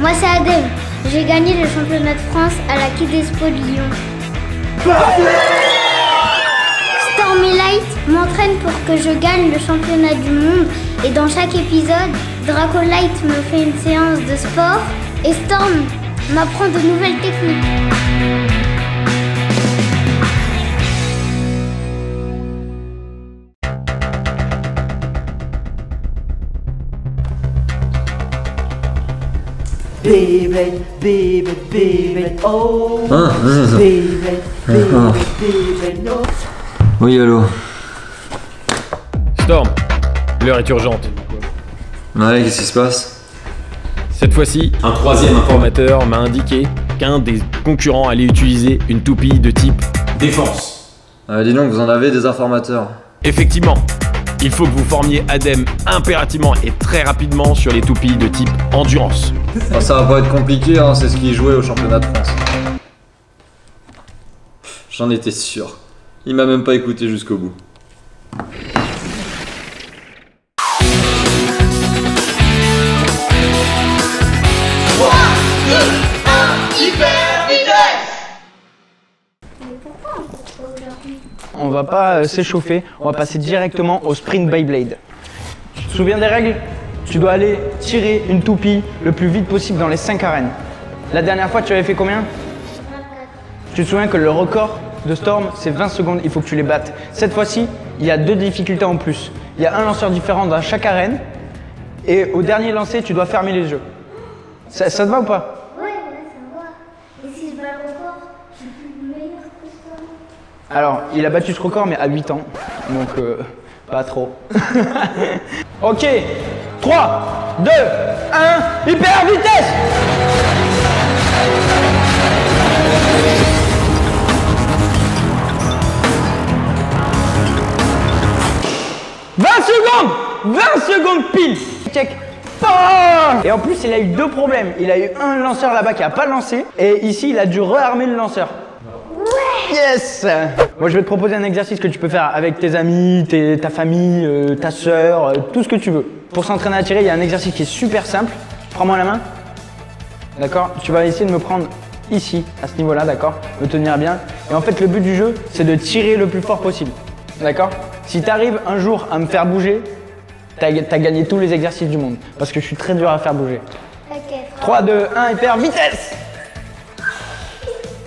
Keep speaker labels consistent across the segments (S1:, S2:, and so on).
S1: Moi c'est Adem. J'ai gagné le championnat de France à la Quai d'Expo de Lyon. Storm et Light m'entraînent pour que je gagne le championnat du monde. Et dans chaque épisode, Draco Light me fait une séance de sport. Et Storm m'apprend de nouvelles techniques.
S2: Beyblade, Beyblade, Beyblade, oh Beyblade, Beyblade, Beyblade, oh.
S3: Oui, allô.
S4: Storm, l'heure est urgente.
S3: Ouais, qu'est-ce qui se passe?
S4: Cette fois-ci, un troisième informateur m'a indiqué qu'un des concurrents allait utiliser une toupie de type défense.
S3: Dis donc, vous en avez des informateurs.
S4: Effectivement, il faut que vous formiez Adem impérativement et très rapidement sur les toupies de type endurance.
S3: Oh, ça va pas être compliqué, hein, c'est ce qui jouait au championnat de France. J'en étais sûr. Il m'a même pas écouté jusqu'au bout.
S5: On va pas s'échauffer, on va passer directement au sprint Beyblade. Tu te souviens des règles? Tu dois aller tirer une toupie le plus vite possible dans les 5 arènes. La dernière fois, tu avais fait combien? Tu te souviens que le record de Storm, c'est 20 secondes, il faut que tu les battes. Cette fois-ci, il y a 2 difficultés en plus. Il y a un lanceur différent dans chaque arène et au dernier lancer, tu dois fermer les yeux. Ça te va ou pas?
S1: Ouais, ça me va. Et si je bats le record, je suis plus meilleur que Storm.
S5: Alors, il a battu ce record, mais à 8 ans. Donc, pas trop. Ok, 3, 2, 1, hyper vitesse! « 20 secondes! 20 secondes pile! Check! Et en plus, il a eu 2 problèmes. Il a eu un lanceur là-bas qui a pas lancé. Et ici, il a dû rearmer le lanceur. Yes! Moi, je vais te proposer un exercice que tu peux faire avec tes amis, ta famille, ta soeur, tout ce que tu veux. Pour s'entraîner à tirer, il y a un exercice qui est super simple. Prends-moi la main. D'accord? Tu vas essayer de me prendre ici, à ce niveau-là, d'accord? Me tenir bien. Et en fait, le but du jeu, c'est de tirer le plus fort possible. D'accord? Si tu arrives un jour à me faire bouger, t'as gagné tous les exercices du monde. Parce que je suis très dur à faire bouger.
S1: Ok.
S5: 3, 2, 1, hyper vitesse!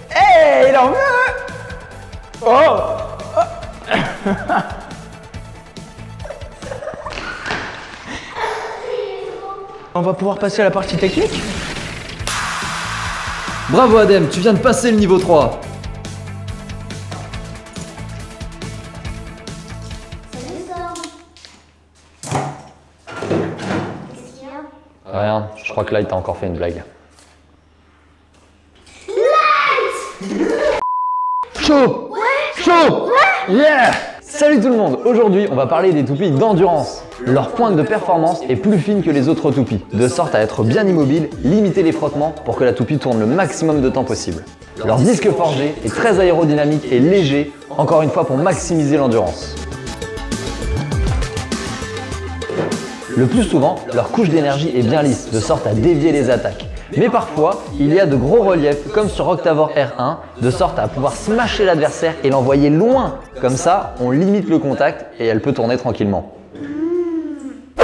S5: Hey, il en veut! Oh! On va pouvoir passer à la partie technique.
S3: Bravo Adem, tu viens de passer le niveau 3.
S1: Salut Storm. Qu'est-ce qu'il y a?
S3: Rien, je crois que là il t'a encore fait une blague. Chaud! Ouais! Chaud! Ouais! Yeah! Salut tout le monde! Aujourd'hui, on va parler des toupies d'endurance. Leur pointe de performance est plus fine que les autres toupies, de sorte à être bien immobile, limiter les frottements pour que la toupie tourne le maximum de temps possible. Leur disque forgé est très aérodynamique et léger, encore une fois pour maximiser l'endurance. Le plus souvent, leur couche d'énergie est bien lisse, de sorte à dévier les attaques. Mais parfois, il y a de gros reliefs, comme sur Octavor R1, de sorte à pouvoir smasher l'adversaire et l'envoyer loin. Comme ça, on limite le contact et elle peut tourner tranquillement.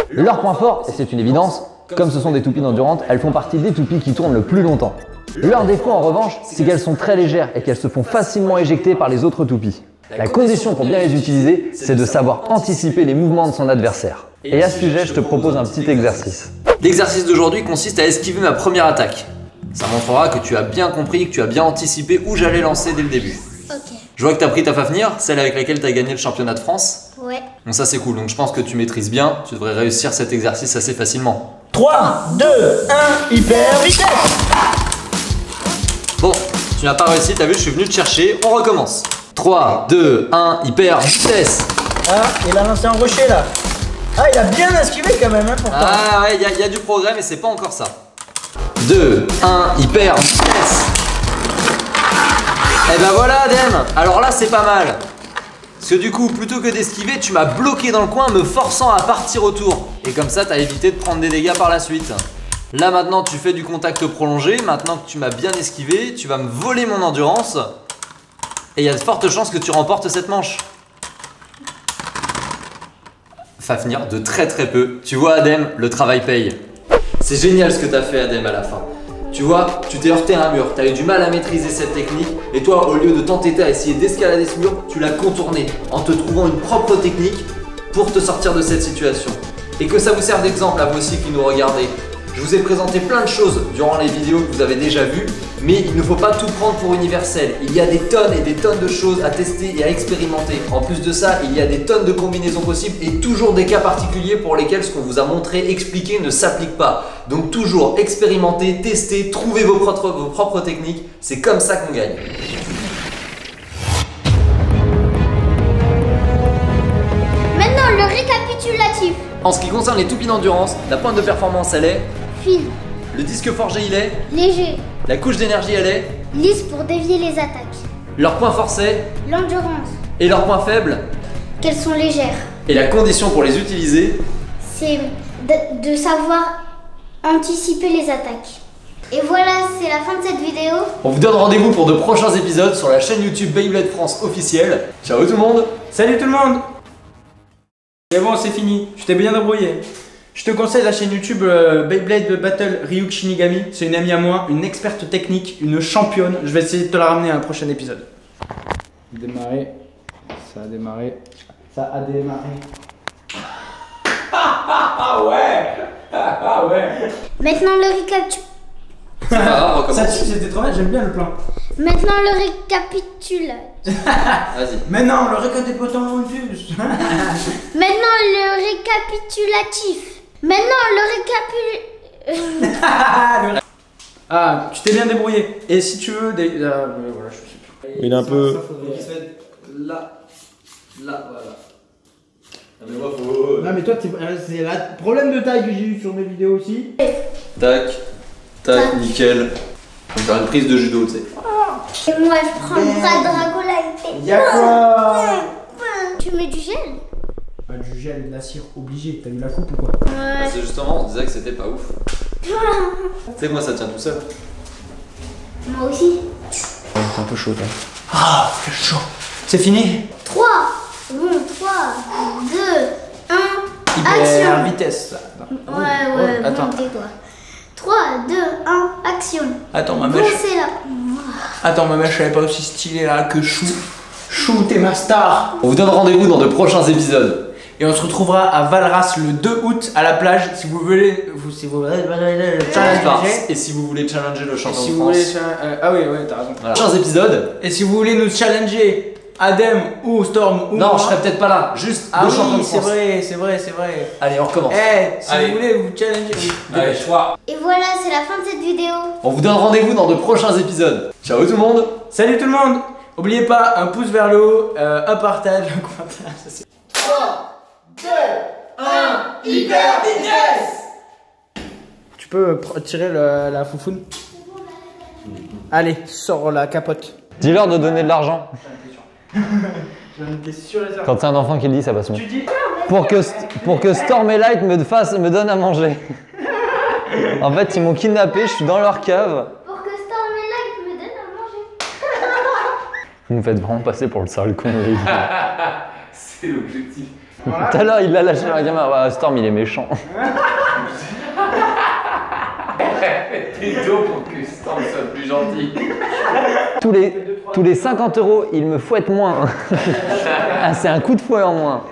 S3: Leur point fort, et c'est une évidence, comme ce sont des toupies d'endurance, elles font partie des toupies qui tournent le plus longtemps. Leur défaut en revanche, c'est qu'elles sont très légères et qu'elles se font facilement éjecter par les autres toupies. La condition pour bien les utiliser, c'est de savoir anticiper les mouvements de son adversaire. Et à ce sujet, je te propose un petit exercice.
S6: L'exercice d'aujourd'hui consiste à esquiver ma première attaque. Ça montrera que tu as bien compris, que tu as bien anticipé où j'allais lancer dès le début.
S1: Ok.
S6: Je vois que tu as pris ta Fafnir, celle avec laquelle tu as gagné le championnat de France.
S1: Ouais.
S6: Bon, ça c'est cool, donc je pense que tu maîtrises bien, tu devrais réussir cet exercice assez facilement.
S5: 3, 2, 1, hyper vitesse!
S6: Bon, tu n'as pas réussi, t'as vu, je suis venu te chercher, on recommence. 3, 2, 1, hyper vitesse!
S2: Ah, il a lancé un rocher là. Ah, il a bien esquivé quand même, hein, pourtant.
S6: Ah ouais, il y a du progrès, mais c'est pas encore ça. 2, 1, hyper vitesse! Et ben voilà, Adem! Alors là, c'est pas mal. Parce que du coup, plutôt que d'esquiver, tu m'as bloqué dans le coin, me forçant à partir autour. Et comme ça, t'as évité de prendre des dégâts par la suite. Là maintenant tu fais du contact prolongé, maintenant que tu m'as bien esquivé, tu vas me voler mon endurance. Et il y a de fortes chances que tu remportes cette manche. Va finir de très peu. Tu vois Adem, le travail paye. C'est génial ce que tu as fait Adem à la fin. Tu vois, tu t'es heurté à un mur, tu as eu du mal à maîtriser cette technique et toi au lieu de t'entêter à essayer d'escalader ce mur, tu l'as contourné en te trouvant une propre technique pour te sortir de cette situation. Et que ça vous serve d'exemple à vous aussi qui nous regardez. Je vous ai présenté plein de choses durant les vidéos que vous avez déjà vues, mais il ne faut pas tout prendre pour universel. Il y a des tonnes et des tonnes de choses à tester et à expérimenter. En plus de ça, il y a des tonnes de combinaisons possibles et toujours des cas particuliers pour lesquels ce qu'on vous a montré, expliqué ne s'applique pas. Donc toujours expérimenter, tester, trouver vos propres techniques. C'est comme ça qu'on gagne.
S1: Maintenant, le récapitulatif.
S6: En ce qui concerne les toupies d'endurance, la pointe de performance elle est
S1: Fine,
S6: le disque forgé il est,
S1: léger,
S6: la couche d'énergie elle est,
S1: lisse pour dévier les attaques.
S6: leur point fort c'est,
S1: L'endurance,
S6: et leur point faible,
S1: qu'elles sont légères.
S6: et la condition pour les utiliser.
S1: C'est de savoir anticiper les attaques. Et voilà, c'est la fin de cette vidéo.
S6: On vous donne rendez-vous pour de prochains épisodes sur la chaîne YouTube Beyblade France officielle. Ciao tout le monde.
S5: Salut tout le monde. C'est bon, c'est fini, je t'ai bien débrouillé. Je te conseille la chaîne YouTube Beyblade Battle Ryuk Shinigami. C'est une amie à moi, une experte technique, une championne. Je vais essayer de te la ramener à un prochain épisode. Démarrer. Ça a démarré. Ça a démarré. Ah ouais. Ah ouais.
S1: Maintenant le récapitulatif.
S5: Ça c'était trop bien, j'aime bien le plan.
S1: Maintenant le récapitulatif.
S6: Vas-y.
S5: Maintenant le récapitulatif.
S1: Maintenant le récapitulatif. Maintenant le récapitulatif.
S5: Ah, tu t'es bien débrouillé. Et si tu veux des. Voilà, je sais plus.
S4: Il est un peu.
S2: Là, voilà. Mais moi, faut...
S7: Non mais toi c'est le problème de taille que j'ai eu sur mes vidéos aussi.
S6: Tac, tac, nickel. On va faire une prise de judo, tu sais.
S1: Et moi je prends le bras de Dragolite.
S7: Y'a quoi?
S1: Tu mets du gel?
S7: Bah du gel, de la cire obligé, t'as eu la coupe ou quoi?
S1: Ouais.
S6: C'est justement, on disait que c'était pas ouf. Tu sais que moi ça tient tout seul.
S1: Moi aussi.
S5: C'est un peu chaud, toi. Ah, c'est chaud. C'est fini.
S1: 3. Bon, 3, 2, 1.
S5: Hyper
S1: Action.
S5: vitesse là.
S1: Ouais,
S5: attends.
S1: bon, tais-toi. 3, 2, 1, action.
S5: Attends, ma mèche.
S1: Foncez là.
S5: Attends, ma mèche, elle est pas aussi stylée là que Chou. Chou, t'es ma star.
S6: On vous donne rendez-vous dans de prochains épisodes.
S5: Et on se retrouvera à Valras le 2 août à la plage. Si vous voulez, challenger.
S6: Et si vous voulez challenger le champion
S5: Si
S6: de
S5: vous
S6: France.
S5: voulez, ah oui, t'as raison.
S6: Voilà. Prochains épisodes.
S5: Et si vous voulez nous challenger, Adem ou Storm ou
S6: Non,
S5: moi,
S6: je serai peut-être pas là. Juste
S5: ah
S6: le champion
S5: oui,
S6: de
S5: c'est
S6: France.
S5: vrai, c'est vrai, c'est vrai.
S6: Allez, on recommence.
S5: Eh, si
S6: Allez.
S5: vous voulez vous challenger.
S6: Allez, choix.
S1: Et voilà, c'est la fin de cette vidéo.
S6: On vous donne rendez-vous dans de prochains épisodes. Ciao tout le monde.
S5: Salut tout le monde. N'oubliez pas un pouce vers le haut, un partage, un commentaire.
S7: 3, 2, 1, hyper vitesse.
S5: Tu peux tirer la foufoune. Allez, sors la capote.
S3: Dis-leur de donner de l'argent.
S5: J'en étais sûr et certain.
S3: Quand c'est un enfant qui le dit, ça passe mieux.
S5: Tu dis
S3: Pour que Storm et Light me donnent à manger. En fait, ils m'ont kidnappé, je suis dans leur cave.
S1: Pour que Storm et Light me donnent à manger.
S3: Vous me faites vraiment passer pour le sale con, les gars.
S6: C'est l'objectif.
S3: Tout à l'heure, il l'a lâché dans la gamin. Ouais, Storm, il est méchant.
S6: T'es dos pour que Storm soit plus gentil.
S3: Tous les 50 €, il me fouette moins. Ah, c'est un coup de fouet en moins.